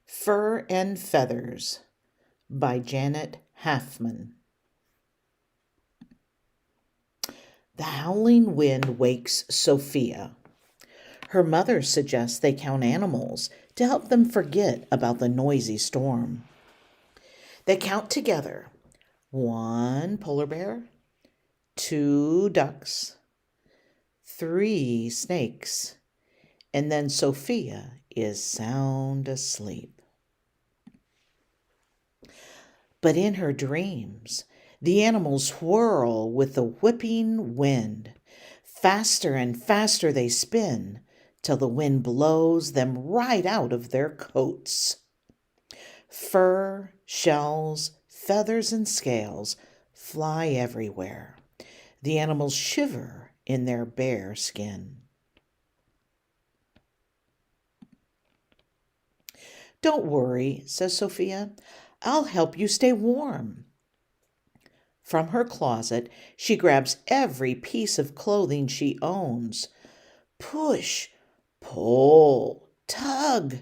Fur and Feathers by Janet Halfmann. The howling wind wakes Sophia. Her mother suggests they count animals to help them forget about the noisy storm. They count together: 1 polar bear, 2 ducks, 3 snakes, and then Sophia is sound asleep. But in her dreams, the animals whirl with the whipping wind. Faster and faster they spin, till the wind blows them right out of their coats. Fur, shells, feathers, and scales fly everywhere. The animals shiver in their bare skin. "Don't worry," says Sophia. "I'll help you stay warm." From her closet, she grabs every piece of clothing she owns. Push, pull, tug.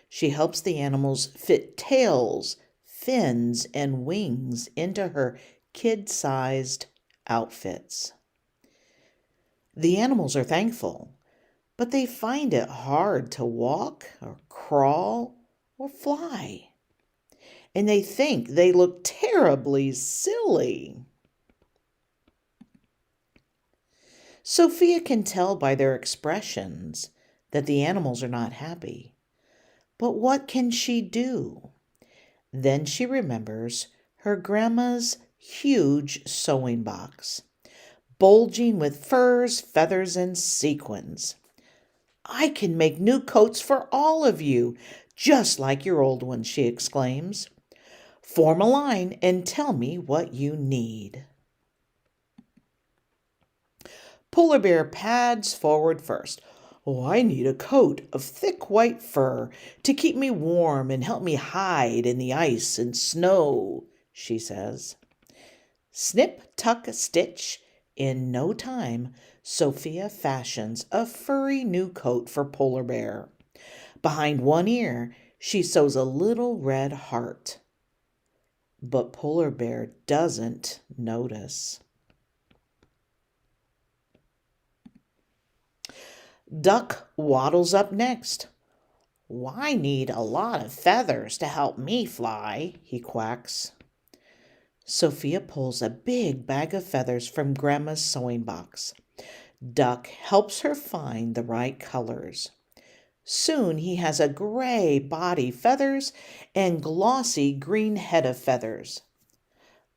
She helps the animals fit tails, fins, and wings into her kid-sized outfits. The animals are thankful, but they find it hard to walk or crawl or fly. And they think they look terribly silly. Sophia can tell by their expressions that the animals are not happy. But what can she do? Then she remembers her grandma's huge sewing box, bulging with furs, feathers, and sequins. "I can make new coats for all of you, just like your old ones," she exclaims. "Form a line and tell me what you need." Polar Bear pads forward first. "Oh, I need a coat of thick white fur to keep me warm and help me hide in the ice and snow," she says. Snip, tuck, stitch. In no time, Sophia fashions a furry new coat for Polar Bear. Behind one ear, she sews a little red heart. But Polar Bear doesn't notice. Duck waddles up next. "I need a lot of feathers to help me fly," he quacks. Sophia pulls a big bag of feathers from Grandma's sewing box. Duck helps her find the right colors. Soon he has a gray body feathers and glossy green head of feathers.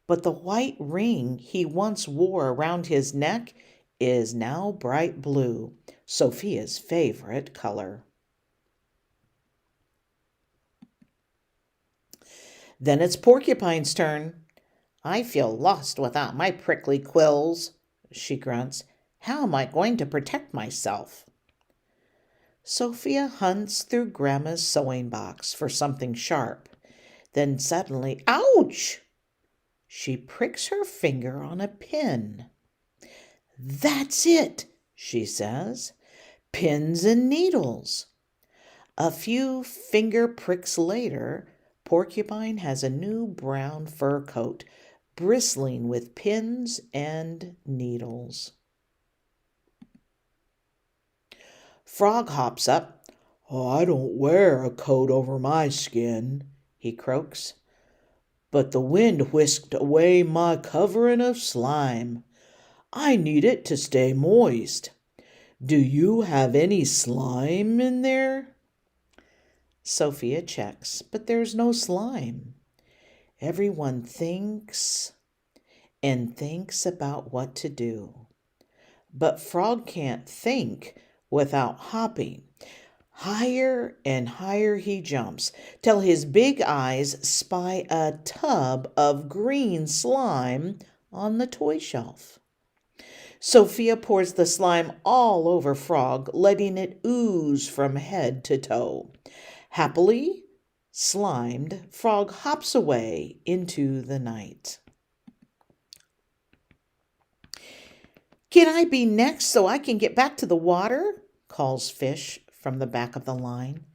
But the white ring he once wore around his neck is now bright blue, Sophia's favorite color. Then it's Porcupine's turn. "I feel lost without my prickly quills," she grunts. "How am I going to protect myself?" Sophia hunts through Grandma's sewing box for something sharp. Then suddenly, ouch! She pricks her finger on a pin. "That's it," she says. "Pins and needles." A few finger pricks later, Porcupine has a new brown fur coat, bristling with pins and needles. Frog hops up. "Oh, I don't wear a coat over my skin," he croaks. "But the wind whisked away my covering of slime. I need it to stay moist. Do you have any slime in there?" Sophia checks, but there's no slime. Everyone thinks and thinks about what to do. But Frog can't think without hopping. Higher and higher he jumps, till his big eyes spy a tub of green slime on the toy shelf. Sophia pours the slime all over Frog, letting it ooze from head to toe. Happily slimed, Frog hops away into the night. "Can I be next so I can get back to the water?" calls Fish from the back of the line.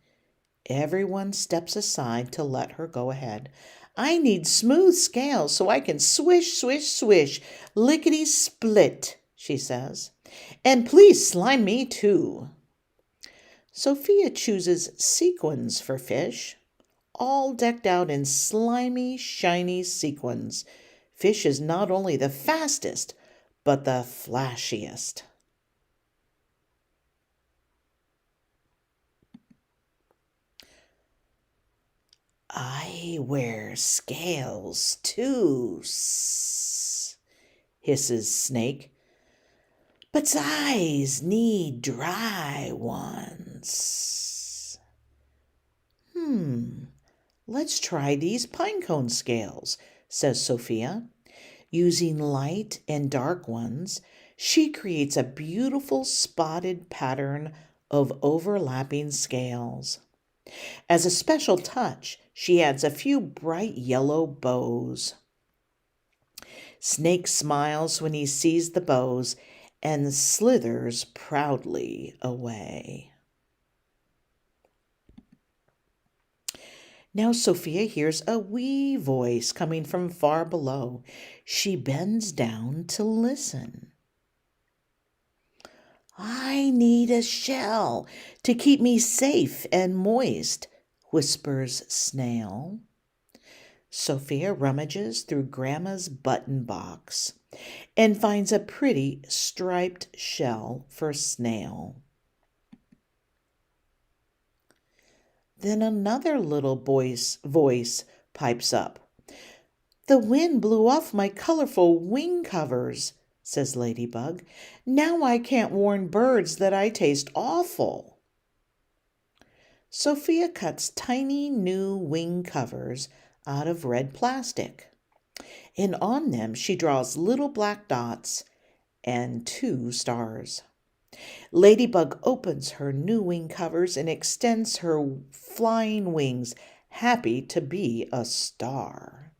Everyone steps aside to let her go ahead. I need smooth scales so I can swish, swish, swish, lickety split, she says. And please slime me too. Sophia chooses sequins for fish, all decked out in slimy, shiny sequins. Fish is not only the fastest, but the flashiest. I wear scales too, hisses Snake, but eyes need dry ones. Let's try these pinecone scales, says Sophia. Using light and dark ones, she creates a beautiful spotted pattern of overlapping scales. As a special touch, she adds a few bright yellow bows. Snake smiles when he sees the bows and slithers proudly away. Now Sophia hears a wee voice coming from far below. She bends down to listen. I need a shell to keep me safe and moist, whispers Snail. Sophia rummages through Grandma's button box and finds a pretty striped shell for Snail. Then another little voice pipes up. The wind blew off my colorful wing covers, says Ladybug. Now I can't warn birds that I taste awful. Sophia cuts tiny new wing covers out of red plastic, and on them she draws little black dots and 2 stars. Ladybug opens her new wing covers and extends her flying wings, happy to be a star.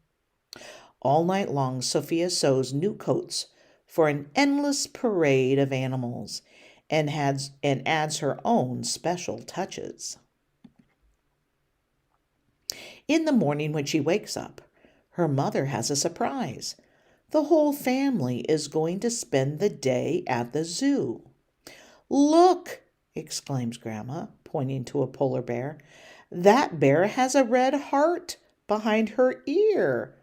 All night long, Sophia sews new coats for an endless parade of animals and adds her own special touches. In the morning when she wakes up, her mother has a surprise. The whole family is going to spend the day at the zoo. Look, exclaims Grandma, pointing to a polar bear. That bear has a red heart behind her ear.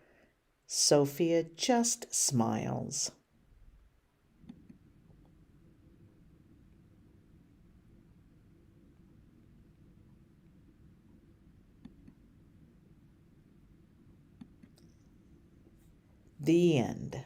Sophia just smiles. The end.